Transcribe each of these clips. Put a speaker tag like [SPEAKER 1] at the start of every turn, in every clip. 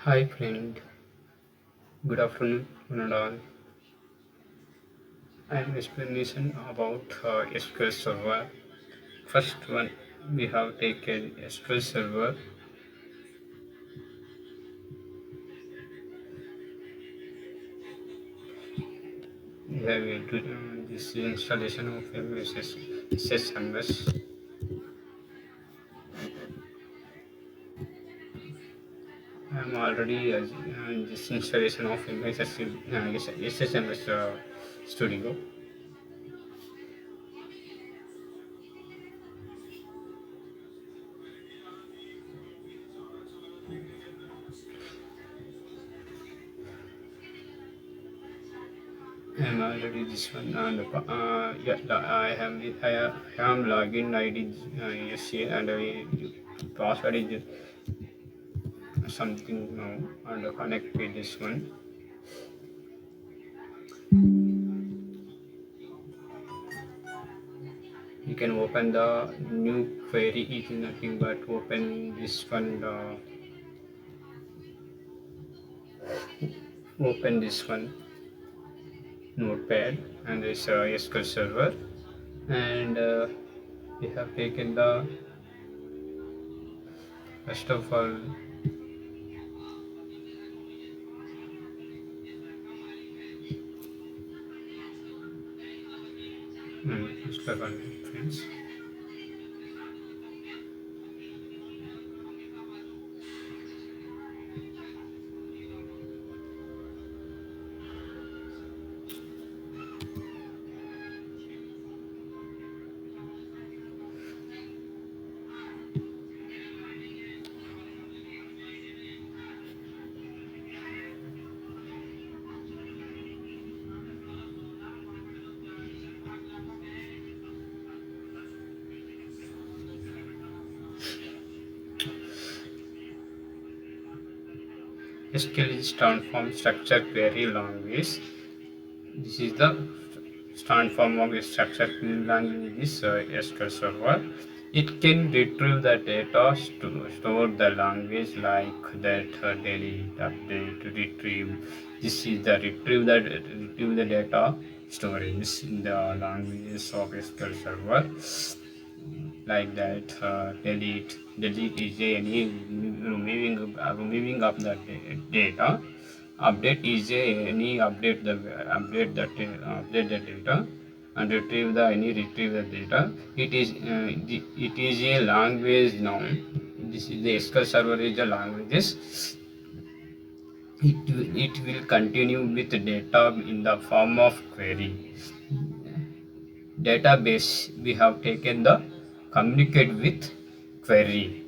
[SPEAKER 1] Hi friend, good afternoon one and all. I am explanation about SQL Server. First one we have taken SQL Server. We have this installation of SSMS. I am already this installation of SSMS Studio. I am already this one and yeah, I am login ID yes and password is something now and connect with this one. You can open the new query. It is nothing but open this one, open this one notepad and this SQL server, and we have taken the first of all first of all friends. SQL is transform structure query language. This is the stand form of a structured query language in this SQL server. It can retrieve the data, store the language like that, delete, update, retrieve. This is the retrieve the data storage in the languages of SQL server like that. Delete is any removing of the data. Update is any update the data and retrieve the data. It is a language now. This is the SQL server is the languages. It will continue with data in the form of query. Database we have taken the communicate with query.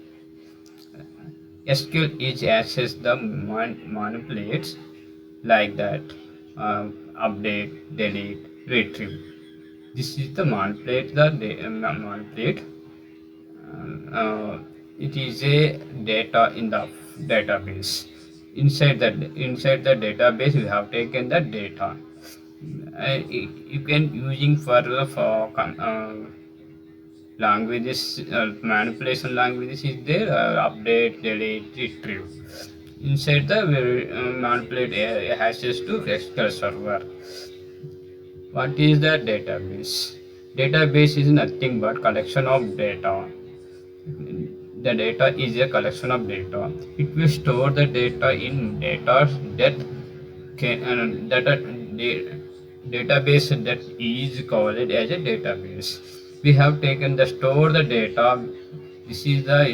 [SPEAKER 1] SQL is access the manipulates like that, update, delete, retrieve. This is the manipulate manipulate. Uh, it is a data in the database. Inside the database, we have taken the data. You can using for languages, manipulation languages is there, update, delete, retrieve. Inside the manipulate hashes to SQL server. What is the database? Database is nothing but collection of data. The data is a collection of data. It will store the data in data that can database that is called as a database. We have taken the store the data. This is the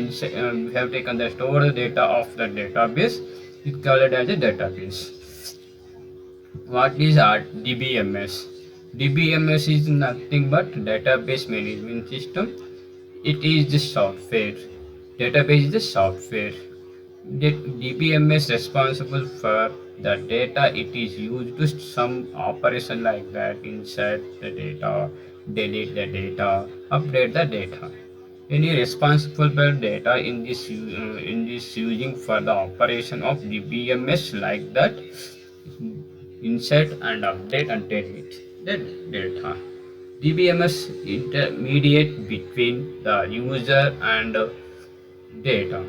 [SPEAKER 1] we have taken the store the data of the database. It called as a database. What is DBMS? DBMS is nothing but database management system. It is the software. Database is the software. DBMS responsible for the data. It is used to some operation like that, insert the data, delete the data, update the data. Any responsible for data in this using for the operation of DBMS like that, insert and update and delete the data. DBMS intermediate between the user and data.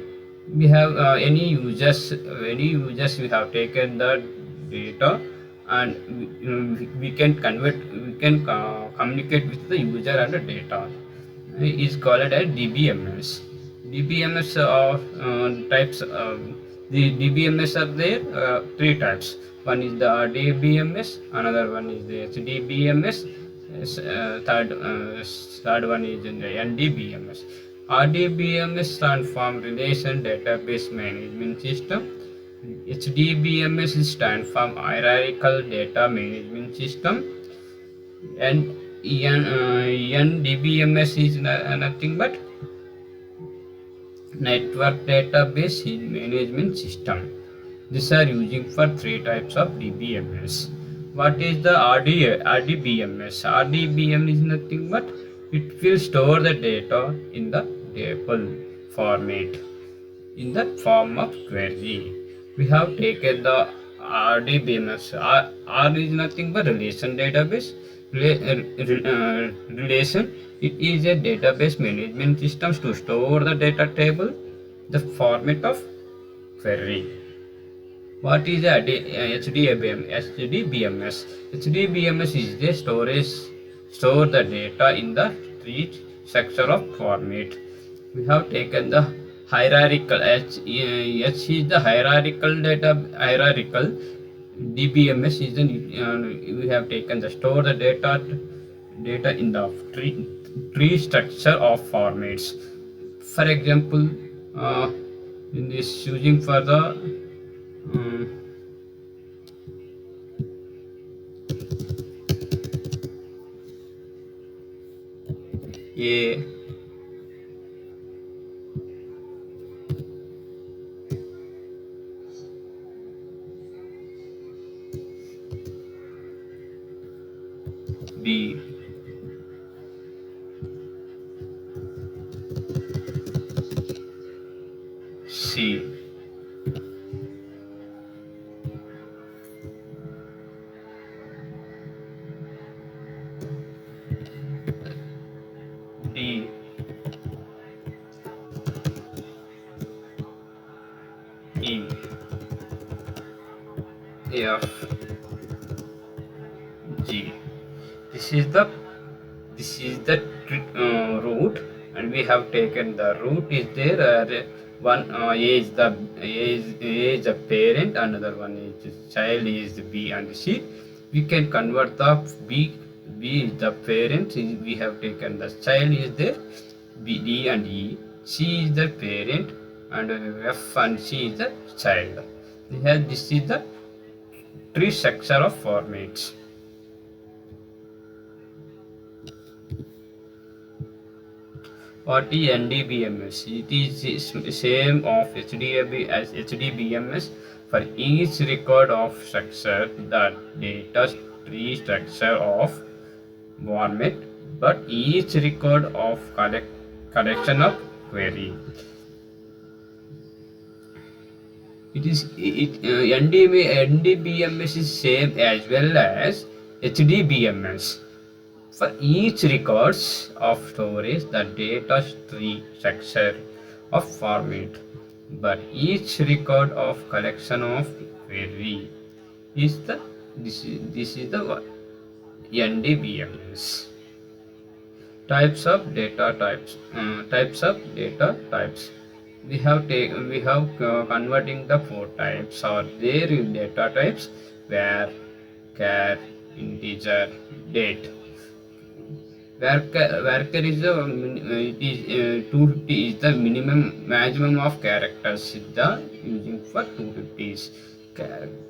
[SPEAKER 1] We have any users we have taken the data, and we can communicate with the user and the data, is called as DBMS. DBMS are types. The DBMS are there, three types. One is the DBMS, another one is the HDBMS, third one is in the NDBMS. RDBMS stands for Relation Database Management System. HDBMS stands for Hierarchical Data Management System. And NDBMS is nothing but Network Database Management System. These are using for three types of DBMS. What is the RDBMS? RDBMS is nothing but it will store the data in the table format in the form of query. We have taken the RDBMS. R is nothing but relation database. Relation. It is a database management system to store the data table, the format of query. What is the HDBMS? HDBMS is the store the data in the three structure of format. We have taken the hierarchical. H is the hierarchical. DBMS is the we have taken the store the data in the tree structure of formats. For example, in this using for the A, B, C, D, E, F, G. This is the root, and we have taken the root is there. One A is the parent, another one is child is B and C. We can convert the B is the parent. We have taken the child is there, B, D and E. C is the parent, and F and C is the child. This is the tree structure of formats. What is NDBMS? It is same of HDB as HDBMS. For each record of structure, the data tree structure of format, but each record of collection of query. NDBMS is same as well as HDBMS. For each records of storage, the data tree structure of format, but each record of collection of query is the this is the NDBMS. Types of data types. We have converting the four types are there in data types: where, char, integer, date. Where is the 250 is the maximum of characters using for 250s.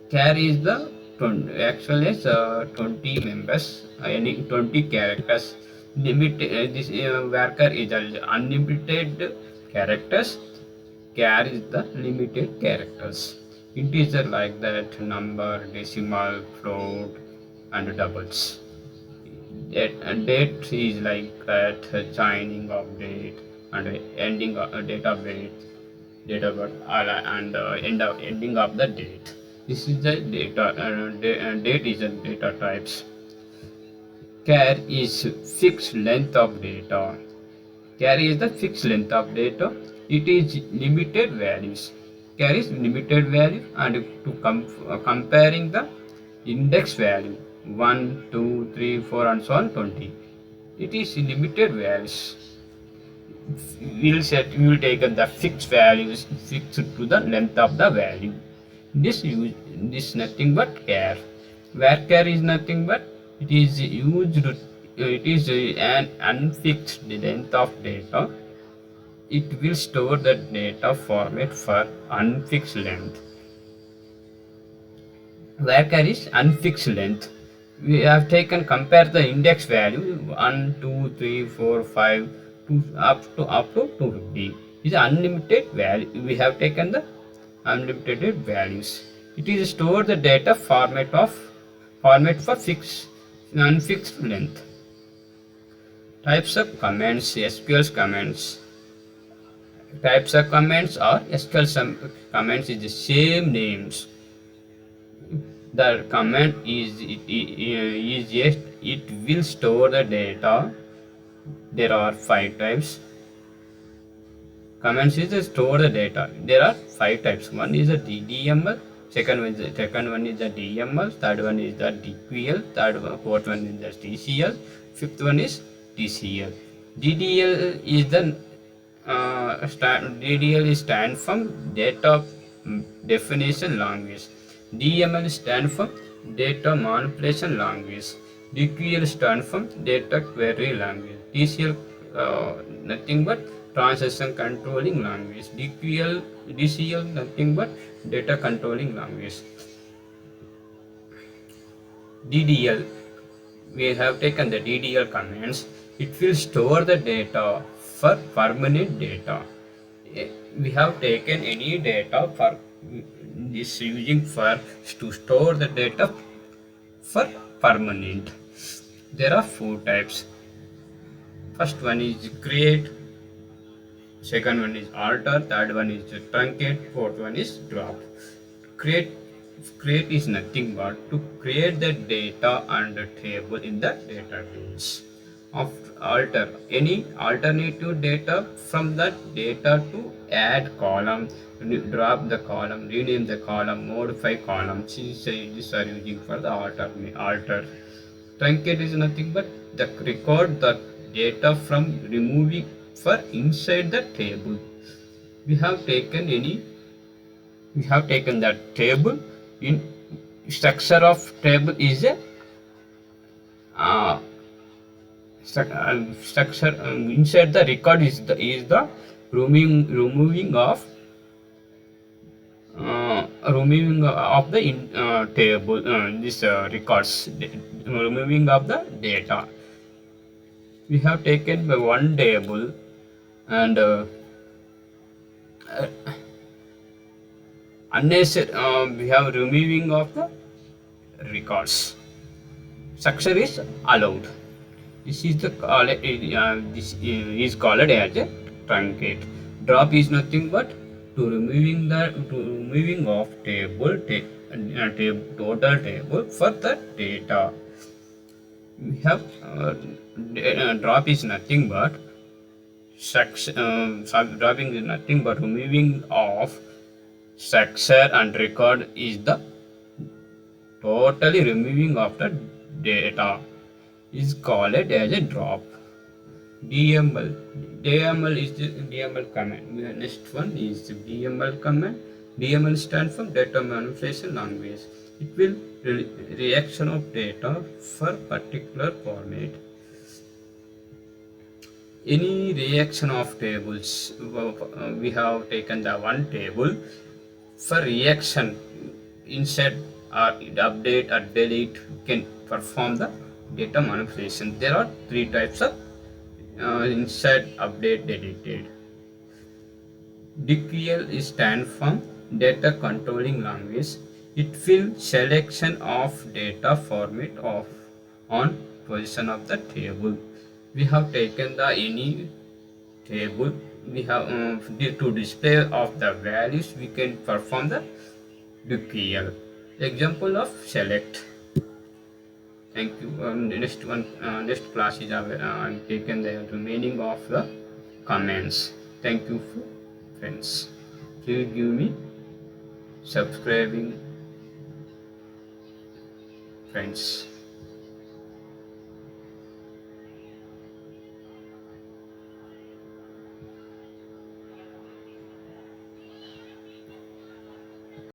[SPEAKER 1] Char is the 20, actually is 20 members, any 20 characters. Limit this varchar is unlimited characters. Char is the limited characters. Integer like that, number, decimal, float, and doubles. Date is like that, joining of date and ending of date of birth, and ending of the date. This is the data. Date is the data types. Char is fixed length of data. Char is the fixed length of data. it is limited values, carries limited value, and to comparing the index value 1 2 3 4 and so on 20, it is limited values. We will take the fixed values fixed to the length of the value. This nothing but char. Where char is nothing but it is used. It is an unfixed length of data. It will store the data format for unfixed length. Where char is unfixed length. We have taken compare the index value 1 2 3 4 5 up to 250 is unlimited value. We have taken the unlimited values. It is store the data format for fixed unfixed length. Types of commands. SQL commands. Types of commands or SQL commands is the same names. The command is just it will store the data. There are 5 types. Commands is to store the data. There are 5 types. One is the DBMS, second one is the DML, third one is the DQL, fourth one is the TCL, fifth one is TCL. DDL is the DDL is stand from data definition language. DML stand for data manipulation language. DQL stand for data query language. TCL nothing but transaction controlling language. DCL nothing but data controlling language. DDL, we have taken the DDL commands. It will store the data for permanent data. We have taken any data for this using for to store the data for permanent. There are 4 types. First one is create, second one is alter, third one is truncate, fourth one is drop. Create is nothing but to create the data and the table in the database. Of alter, any alternative data from that data to add column, drop the column, rename the column, modify columns. These are using for the alter. Truncate is nothing but the record the data from removing for inside the table. We have taken that table. In structure of table is a structure inside the record is the removing of the table this records removing of the data. We have taken by one table and unnecessary we have removing of the records. Structure is allowed. This is the this is called as a truncate. Drop is nothing but to removing of total table for the data. We have drop is nothing but dropping is nothing but removing of structure and record is the totally removing of the data is called as a drop. DML is the DML command. Next one is the DML command. DML stands for data manipulation language. It will reaction of data for particular format. Any reaction of tables, we have taken the one table for reaction insert or update or delete. You can perform the data manipulation. There are 3 types of insert, update, deleted. DQL is stand for data controlling language. It will selection of data format of on position of the table. We have taken the any table. We have to display of the values. We can perform the DQL. Example of select. Thank you. Next class is I'm taken the remaining of the commands. Thank you. friends. Please give me subscribing friends.